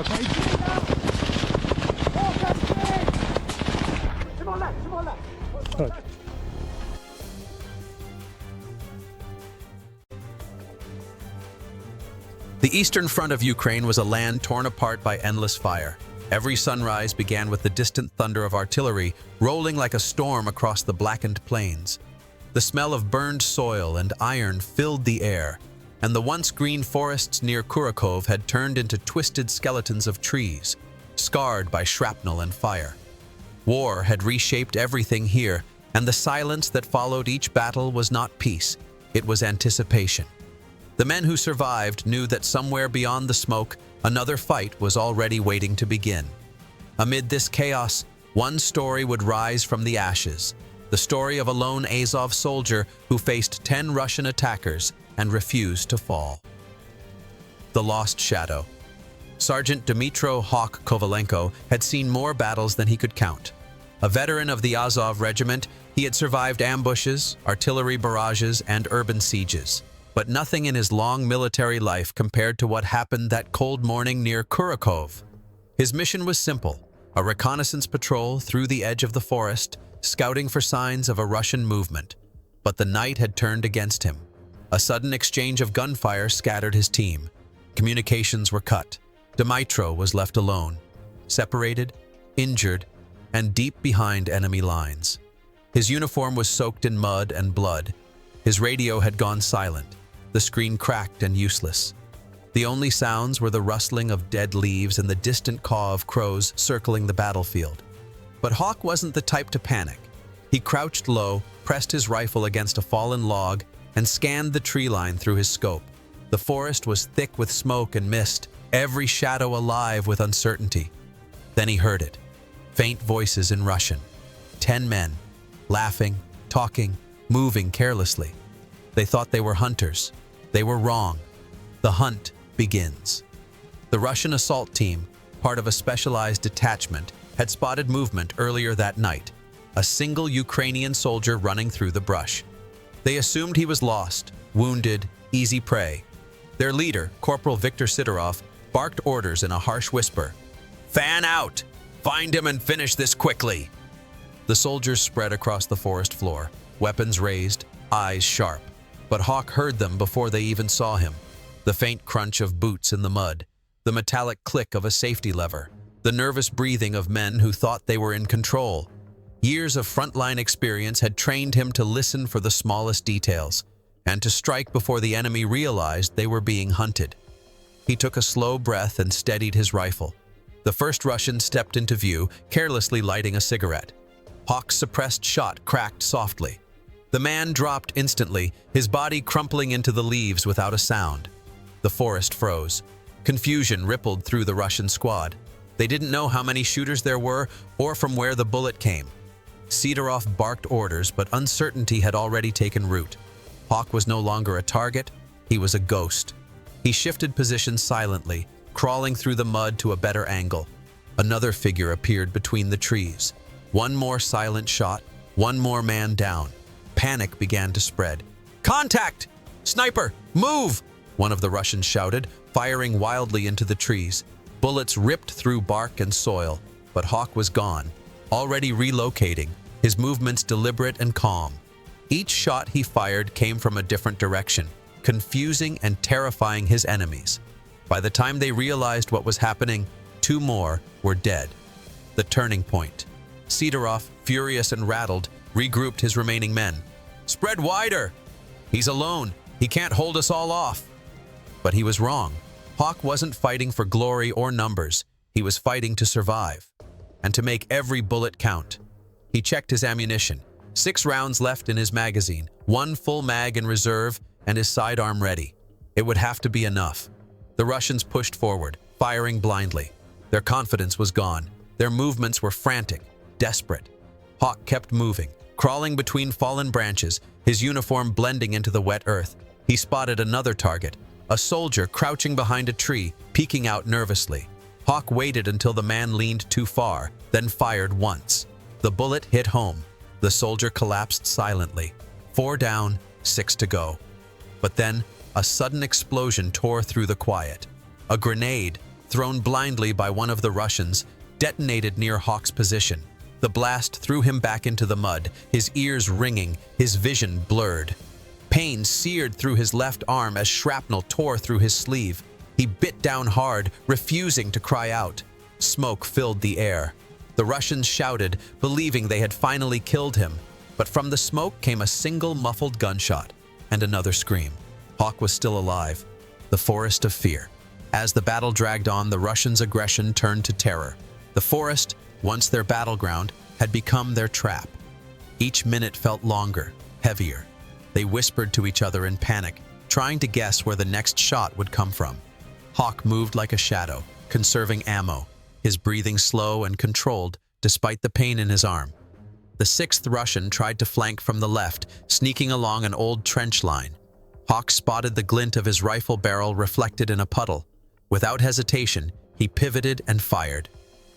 The eastern front of Ukraine was a land torn apart by endless fire. Every sunrise began with the distant thunder of artillery rolling like a storm across the blackened plains. The smell of burned soil and iron filled the air, and the once green forests near Kurakov had turned into twisted skeletons of trees, scarred by shrapnel and fire. War had reshaped everything here, and the silence that followed each battle was not peace, it was anticipation. The men who survived knew that somewhere beyond the smoke, another fight was already waiting to begin. Amid this chaos, one story would rise from the ashes, the story of a lone Azov soldier who faced 10 Russian attackers and refused to fall. The Lost Shadow. Sergeant Dmytro "Hawk" Kovalenko had seen more battles than he could count. A veteran of the Azov Regiment, he had survived ambushes, artillery barrages, and urban sieges. But nothing in his long military life compared to what happened that cold morning near Kurakov. His mission was simple, a reconnaissance patrol through the edge of the forest, scouting for signs of a Russian movement. But the night had turned against him. A sudden exchange of gunfire scattered his team. Communications were cut. Dmytro was left alone, separated, injured, and deep behind enemy lines. His uniform was soaked in mud and blood. His radio had gone silent. The screen cracked and useless. The only sounds were the rustling of dead leaves and the distant caw of crows circling the battlefield. But Hawk wasn't the type to panic. He crouched low, pressed his rifle against a fallen log, and scanned the tree line through his scope. The forest was thick with smoke and mist, every shadow alive with uncertainty. Then he heard it. Faint voices in Russian. 10 men, laughing, talking, moving carelessly. They thought they were hunters. They were wrong. The hunt begins. The Russian assault team, part of a specialized detachment, had spotted movement earlier that night, a single Ukrainian soldier running through the brush. They assumed he was lost, wounded, easy prey. Their leader, Corporal Viktor Sidorov, barked orders in a harsh whisper. "Fan out! Find him and finish this quickly!" The soldiers spread across the forest floor, weapons raised, eyes sharp. But Hawk heard them before they even saw him. The faint crunch of boots in the mud, the metallic click of a safety lever, the nervous breathing of men who thought they were in control. Years of frontline experience had trained him to listen for the smallest details, and to strike before the enemy realized they were being hunted. He took a slow breath and steadied his rifle. The first Russian stepped into view, carelessly lighting a cigarette. Hawk's suppressed shot cracked softly. The man dropped instantly, his body crumpling into the leaves without a sound. The forest froze. Confusion rippled through the Russian squad. They didn't know how many shooters there were or from where the bullet came. Sidorov barked orders, but uncertainty had already taken root. Hawk was no longer a target, he was a ghost. He shifted position silently, crawling through the mud to a better angle. Another figure appeared between the trees. One more silent shot, one more man down. Panic began to spread. "Contact! Sniper! Move!" one of the Russians shouted, firing wildly into the trees. Bullets ripped through bark and soil, but Hawk was gone, already relocating, his movements deliberate and calm. Each shot he fired came from a different direction, confusing and terrifying his enemies. By the time they realized what was happening, 2 more were dead. The turning point. Sidorov, furious and rattled, regrouped his remaining men. "Spread wider! He's alone. He can't hold us all off." But he was wrong. Hawk wasn't fighting for glory or numbers. He was fighting to survive, and to make every bullet count. He checked his ammunition. 6 rounds left in his magazine, 1 full mag in reserve, and his sidearm ready. It would have to be enough. The Russians pushed forward, firing blindly. Their confidence was gone. Their movements were frantic, desperate. Hawk kept moving, crawling between fallen branches, his uniform blending into the wet earth. He spotted another target, a soldier crouching behind a tree, peeking out nervously. Hawk waited until the man leaned too far, then fired once. The bullet hit home. The soldier collapsed silently. 4 down, 6 to go. But then, a sudden explosion tore through the quiet. A grenade, thrown blindly by one of the Russians, detonated near Hawk's position. The blast threw him back into the mud, his ears ringing, his vision blurred. Pain seared through his left arm as shrapnel tore through his sleeve. He bit down hard, refusing to cry out. Smoke filled the air. The Russians shouted, believing they had finally killed him. But from the smoke came a single muffled gunshot and another scream. Hawk was still alive. The forest of fear. As the battle dragged on, the Russians' aggression turned to terror. The forest, once their battleground, had become their trap. Each minute felt longer, heavier. They whispered to each other in panic, trying to guess where the next shot would come from. Hawk moved like a shadow, conserving ammo, his breathing slow and controlled despite the pain in his arm. The 6th Russian tried to flank from the left, sneaking along an old trench line. Hawk spotted the glint of his rifle barrel reflected in a puddle. Without hesitation, he pivoted and fired.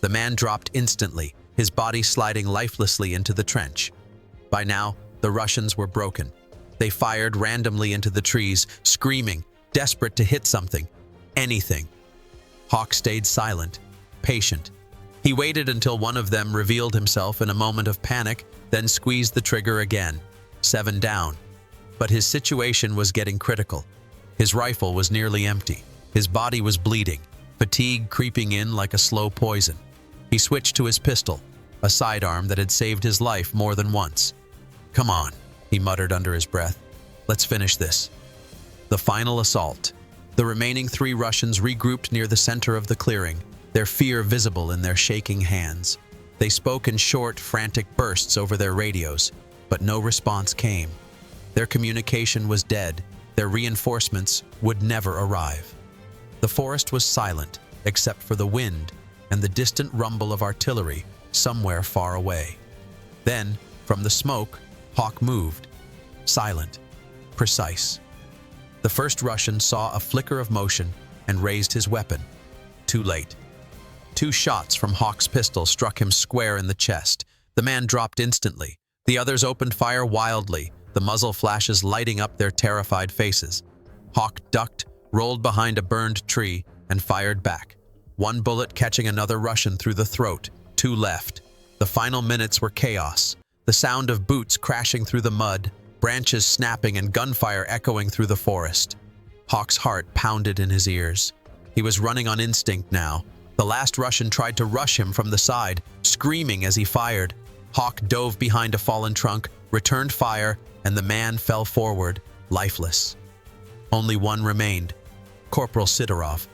The man dropped instantly, his body sliding lifelessly into the trench. By now, the Russians were broken. They fired randomly into the trees, screaming, desperate to hit something, anything. Hawk stayed silent, patient. He waited until one of them revealed himself in a moment of panic, then squeezed the trigger again. 7 down. But his situation was getting critical. His rifle was nearly empty. His body was bleeding, fatigue creeping in like a slow poison. He switched to his pistol, a sidearm that had saved his life more than once. "Come on," he muttered under his breath. "Let's finish this." The final assault. The remaining 3 Russians regrouped near the center of the clearing, their fear visible in their shaking hands. They spoke in short, frantic bursts over their radios, but no response came. Their communication was dead. Their reinforcements would never arrive. The forest was silent, except for the wind and the distant rumble of artillery somewhere far away. Then, from the smoke, Hawk moved. Silent, precise. The first Russian saw a flicker of motion and raised his weapon. Too late. 2 shots from Hawk's pistol struck him square in the chest. The man dropped instantly. The others opened fire wildly, the muzzle flashes lighting up their terrified faces. Hawk ducked, rolled behind a burned tree, and fired back. 1 bullet catching another Russian through the throat, 2 left. The final minutes were chaos. The sound of boots crashing through the mud, branches snapping and gunfire echoing through the forest. Hawk's heart pounded in his ears. He was running on instinct now. The last Russian tried to rush him from the side, screaming as he fired. Hawk dove behind a fallen trunk, returned fire, and the man fell forward, lifeless. Only one remained, Corporal Sidorov.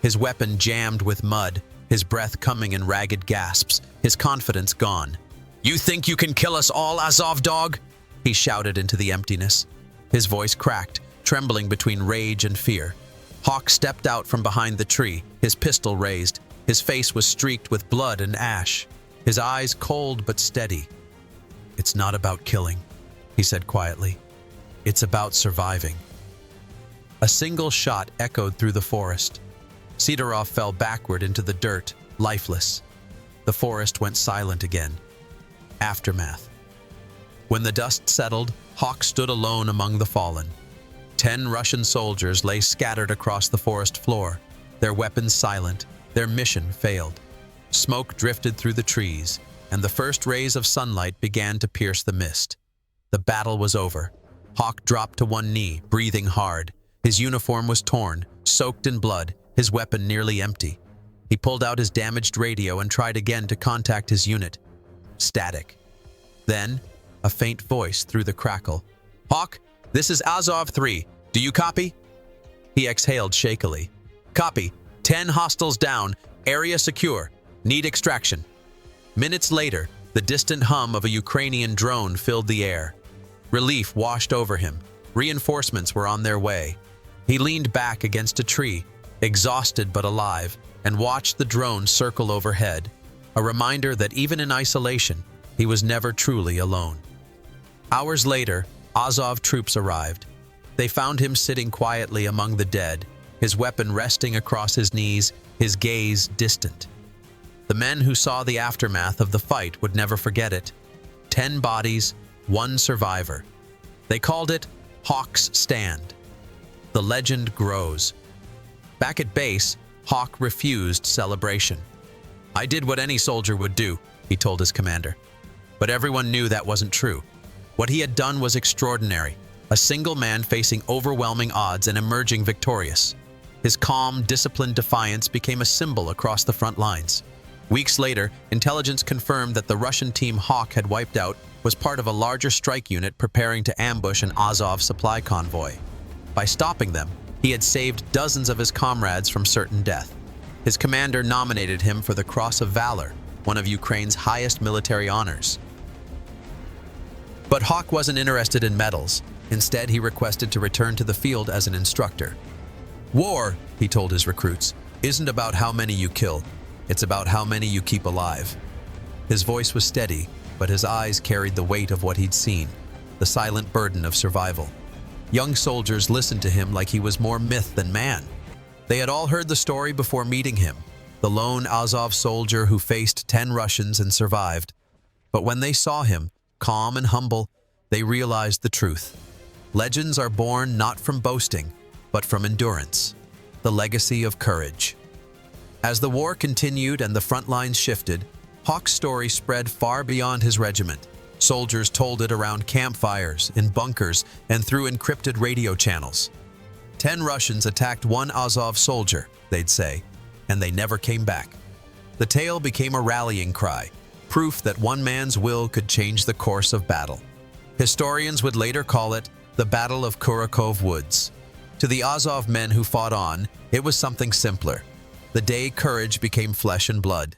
His weapon jammed with mud, his breath coming in ragged gasps, his confidence gone. "You think you can kill us all, Azov dog?" he shouted into the emptiness. His voice cracked, trembling between rage and fear. Hawk stepped out from behind the tree, his pistol raised. His face was streaked with blood and ash, his eyes cold but steady. "It's not about killing," he said quietly. "It's about surviving." A single shot echoed through the forest. Sidorov fell backward into the dirt, lifeless. The forest went silent again. Aftermath. When the dust settled, Hawk stood alone among the fallen. 10 Russian soldiers lay scattered across the forest floor, their weapons silent, their mission failed. Smoke drifted through the trees, and the first rays of sunlight began to pierce the mist. The battle was over. Hawk dropped to one knee, breathing hard. His uniform was torn, soaked in blood, his weapon nearly empty. He pulled out his damaged radio and tried again to contact his unit. Static. Then, a faint voice through the crackle. "Hawk, this is Azov 3. Do you copy?" He exhaled shakily. "Copy. 10 hostiles down. Area secure. Need extraction." Minutes later, the distant hum of a Ukrainian drone filled the air. Relief washed over him. Reinforcements were on their way. He leaned back against a tree, exhausted but alive, and watched the drone circle overhead, a reminder that even in isolation, he was never truly alone. Hours later, Azov troops arrived. They found him sitting quietly among the dead, his weapon resting across his knees, his gaze distant. The men who saw the aftermath of the fight would never forget it. 10 bodies, 1 survivor. They called it Hawk's Stand. The legend grows. Back at base, Hawk refused celebration. "I did what any soldier would do," he told his commander. But everyone knew that wasn't true. What he had done was extraordinary, a single man facing overwhelming odds and emerging victorious. His calm, disciplined defiance became a symbol across the front lines. Weeks later, intelligence confirmed that the Russian team Hawk had wiped out was part of a larger strike unit preparing to ambush an Azov supply convoy. By stopping them, he had saved dozens of his comrades from certain death. His commander nominated him for the Cross of Valor, one of Ukraine's highest military honors. But Hawk wasn't interested in medals. Instead, he requested to return to the field as an instructor. "War," he told his recruits, "isn't about how many you kill. It's about how many you keep alive." His voice was steady, but his eyes carried the weight of what he'd seen, the silent burden of survival. Young soldiers listened to him like he was more myth than man. They had all heard the story before meeting him, the lone Azov soldier who faced 10 Russians and survived. But when they saw him, calm and humble, they realized the truth. Legends are born not from boasting, but from endurance, the legacy of courage. As the war continued and the front lines shifted, Hawk's story spread far beyond his regiment. Soldiers told it around campfires, in bunkers, and through encrypted radio channels. 10 Russians attacked one Azov soldier, they'd say, and they never came back. The tale became a rallying cry, proof that one man's will could change the course of battle. Historians would later call it the Battle of Kurakov Woods. To the Azov men who fought on, it was something simpler. The day courage became flesh and blood.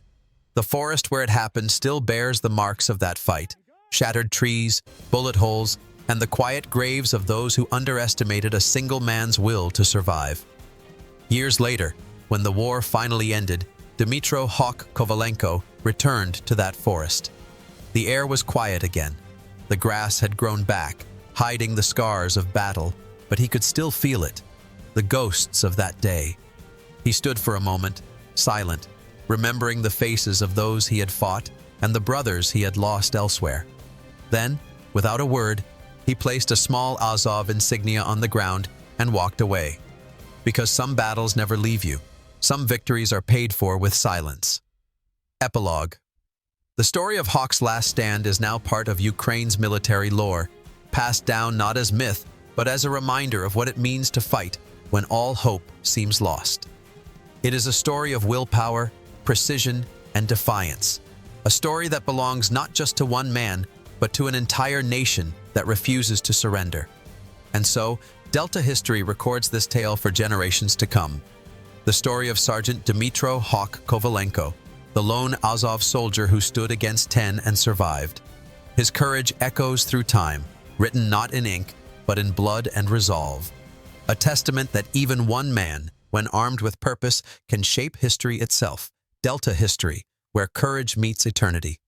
The forest where it happened still bears the marks of that fight: shattered trees, bullet holes, and the quiet graves of those who underestimated a single man's will to survive. Years later, when the war finally ended, Dmytro "Hawk" Kovalenko returned to that forest. The air was quiet again. The grass had grown back, hiding the scars of battle, but he could still feel it, the ghosts of that day. He stood for a moment, silent, remembering the faces of those he had fought and the brothers he had lost elsewhere. Then, without a word, he placed a small Azov insignia on the ground and walked away. Because some battles never leave you. Some victories are paid for with silence. Epilogue. The story of Hawk's last stand is now part of Ukraine's military lore, passed down not as myth, but as a reminder of what it means to fight when all hope seems lost. It is a story of willpower, precision, and defiance. A story that belongs not just to one man, but to an entire nation that refuses to surrender. And so, Delta history records this tale for generations to come. The story of Sergeant Dmytro "Hawk" Kovalenko, the lone Azov soldier who stood against 10 and survived. His courage echoes through time, written not in ink, but in blood and resolve. A testament that even one man, when armed with purpose, can shape history itself. Delta history, where courage meets eternity.